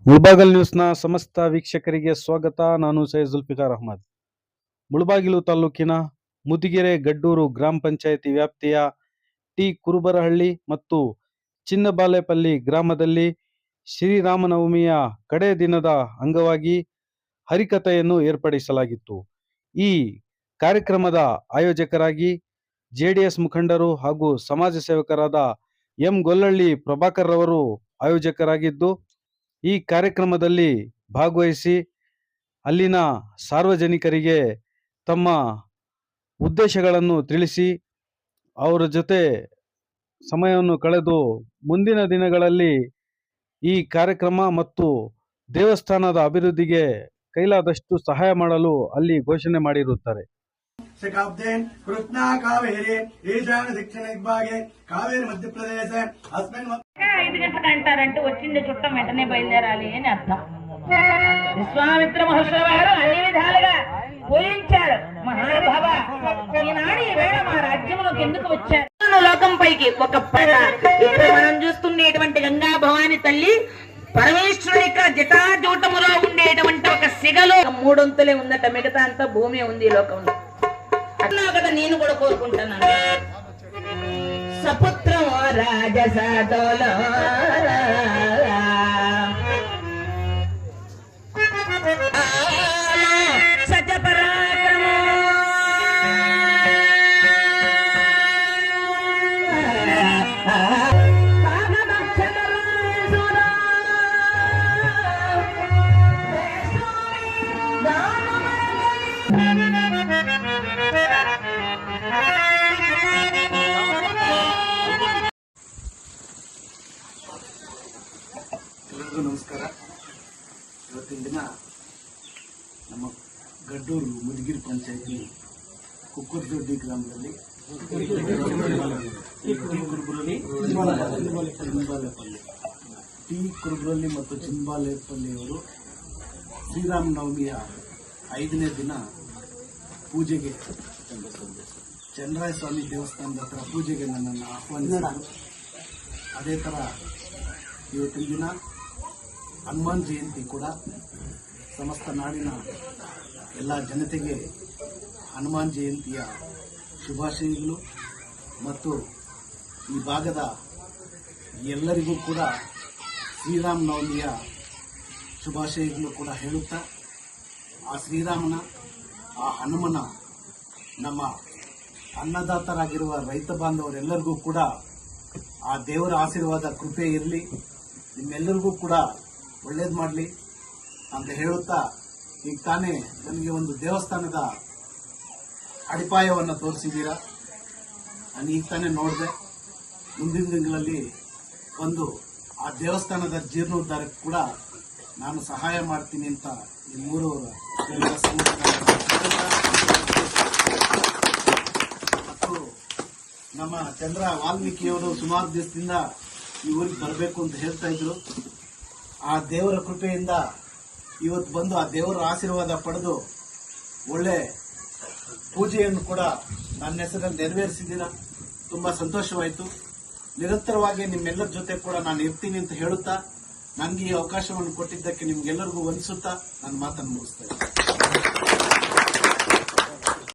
ಮುಳಬಾಗಿಲು ನ್ಯೂಸ್ನ ಸಮಸ್ತ ವೀಕ್ಷಕರಿಗೆ ಸ್ವಾಗತ. ನಾನು ಸೈಯದ್ ಜುಲ್ಫಿಕಾರ್ ಅಹಮದ್. ಮುಳಬಾಗಿಲು ತಾಲೂಕಿನ ಮುದಿಗೆರೆ ಗಡ್ಡೂರು ಗ್ರಾಮ ಪಂಚಾಯಿತಿ ವ್ಯಾಪ್ತಿಯ ಟಿ ಕುರುಬರಹಳ್ಳಿ ಮತ್ತು ಚಿನ್ನಬಾಲೇಪಲ್ಲಿ ಗ್ರಾಮದಲ್ಲಿ ಶ್ರೀರಾಮನವಮಿಯ ಕಡೆ ದಿನದ ಅಂಗವಾಗಿ ಹರಿಕಥೆಯನ್ನು ಏರ್ಪಡಿಸಲಾಗಿತ್ತು. ಈ ಕಾರ್ಯಕ್ರಮದ ಆಯೋಜಕರಾಗಿ ಜೆಡಿಎಸ್ ಮುಖಂಡರು ಹಾಗೂ ಸಮಾಜ ಸೇವಕರಾದ ಎಂ ಗೊಲ್ಲಹಳ್ಳಿ ಪ್ರಭಾಕರ್ ರವರು ಆಯೋಜಕರಾಗಿದ್ದು, ಈ ಕಾರ್ಯಕ್ರಮದಲ್ಲಿ ಭಾಗವಹಿಸಿ ಅಲ್ಲಿನ ಸಾರ್ವಜನಿಕರಿಗೆ ತಮ್ಮ ಉದ್ದೇಶಗಳನ್ನು ತಿಳಿಸಿ ಅವರ ಜೊತೆ ಸಮಯವನ್ನು ಕಳೆದು ಮುಂದಿನ ದಿನಗಳಲ್ಲಿ ಈ ಕಾರ್ಯಕ್ರಮ ಮತ್ತು ದೇವಸ್ಥಾನದ ಅಭಿವೃದ್ಧಿಗೆ ಕೈಲಾದಷ್ಟು ಸಹಾಯ ಮಾಡಲು ಅಲ್ಲಿ ಘೋಷಣೆ ಮಾಡಿರುತ್ತಾರೆ. ಕಾವೇರಿ ಈಶಾನ್ಯ ದಕ್ಷಿಣ ದಿಗ್ಭಾಗೆ కావేరి మధ్యప్రదేశ్ అస్మిన్ 5 గంటలకు అంటారంటే వచ్చింది చుట్టం వెంటనే బయలుదేరాలి అని అర్థం. విశ్వామిత్ర మహర్షుల వారు అన్ని విధాలుగా పూజించారు. మహానుభావ, ఈనాడు ఈ వేళ మా రాజ్యంలోకి ఎందుకు వచ్చారు? లోకం పైకి ఒక ఇప్పుడు మనం చూస్తున్నటువంటి గంగా భవాని తల్లి పరమేశ్వరుడి యొక్క జటాజూటములో ఉండేటువంటి ఒక సిగలో 3 వంతులే ఉందట, మిగతా అంతా భూమి ఉంది ఈ లోకంలో. కదా నేను కూడా కోరుకుంటున్నాను. సపుత్రం రాజసాదోలో ಎಲ್ಲರಿಗೂ ನಮಸ್ಕಾರ. ಇವತ್ತಿನ ದಿನ ನಮ್ಮ ಗಡ್ಡೂರು ಮುದಿಗಿರಿ ಪಂಚಾಯತಿ ಕುಕ್ಕುರ್ದೊಡ್ಡಿ ಗ್ರಾಮದಲ್ಲಿ ಟಿ ಕುರುಬರಹಳ್ಳಿ ಮತ್ತು ಚಿನ್ನಬಾಲೇಪಲ್ಲಿಯವರು ಶ್ರೀರಾಮನವಮಿಯ 5ನೇ ದಿನ ಪೂಜೆಗೆ ಚಂದ್ರಾಯ ಸ್ವಾಮಿ ದೇವಸ್ಥಾನದ ಹತ್ರ ಪೂಜೆಗೆ ನನ್ನನ್ನು ಆಹ್ವಾನಿಸಿದರು. ಅದೇ ಥರ ಇವತ್ತಿನ ದಿನ ಹನುಮಾನ್ ಜಯಂತಿ ಕೂಡ ಸಮಸ್ತ ನಾಡಿನ ಎಲ್ಲ ಜನತೆಗೆ ಹನುಮಾನ್ ಜಯಂತಿಯ ಶುಭಾಶಯಗಳು ಮತ್ತು ಈ ಭಾಗದ ಎಲ್ಲರಿಗೂ ಕೂಡ ಶ್ರೀರಾಮನವಮಿಯ ಶುಭಾಶಯಗಳು ಕೂಡ ಹೇಳುತ್ತಾ, ಆ ಶ್ರೀರಾಮನ ಆ ಹನುಮನ ನಮ್ಮ ಅನ್ನದಾತರಾಗಿರುವ ರೈತ ಬಾಂಧವರೆಲ್ಲರಿಗೂ ಕೂಡ ಆ ದೇವರ ಆಶೀರ್ವಾದ ಕೃಪೆ ಇರಲಿ, ನಿಮ್ಮೆಲ್ಲರಿಗೂ ಕೂಡ ಒಳ್ಳೇದು ಮಾಡಲಿ ಅಂತ ಹೇಳುತ್ತಾ, ಈಗ ತಾನೇ ನನಗೆ ಒಂದು ದೇವಸ್ಥಾನದ ಅಡಿಪಾಯವನ್ನು ತೋರಿಸಿದ್ದೀರಾ. ನಾನು ಈಗ ತಾನೇ ನೋಡಿದೆ. ಮುಂದಿನ ದಿನಗಳಲ್ಲಿ ಒಂದು ಆ ದೇವಸ್ಥಾನದ ಜೀರ್ಣೋದ್ಧಾರಕ್ಕೆ ಕೂಡ ನಾನು ಸಹಾಯ ಮಾಡ್ತೀನಿ ಅಂತ ಈ ಮೂರವರ ಮತ್ತು ನಮ್ಮ ಚಂದ್ರ ವಾಲ್ಮೀಕಿಯವರು ಸುಮಾರು ದಿವಸದಿಂದ ಈ ಊರಿಗೆ ಬರಬೇಕು ಅಂತ ಹೇಳ್ತಾ ಇದ್ರು. ಆ ದೇವರ ಕೃಪೆಯಿಂದ ಇವತ್ತು ಬಂದು ಆ ದೇವರ ಆಶೀರ್ವಾದ ಪಡೆದು ಒಳ್ಳೆ ಪೂಜೆಯನ್ನು ಕೂಡ ನನ್ನ ಹೆಸರಲ್ಲಿ ನೆರವೇರಿಸಿದ್ದೀರಾ. ತುಂಬಾ ಸಂತೋಷವಾಯಿತು. ನಿರಂತರವಾಗಿ ನಿಮ್ಮೆಲ್ಲರ ಜೊತೆ ಕೂಡ ನಾನು ಇರ್ತೀನಿ ಅಂತ ಹೇಳುತ್ತಾ, ನನಗೆ ಈ ಅವಕಾಶವನ್ನು ಕೊಟ್ಟಿದ್ದಕ್ಕೆ ನಿಮ್ಗೆಲ್ಲರಿಗೂ ವಂದಿಸುತ್ತಾ ನನ್ನ ಮಾತನ್ನು ಮುಗಿಸ್ತೇನೆ.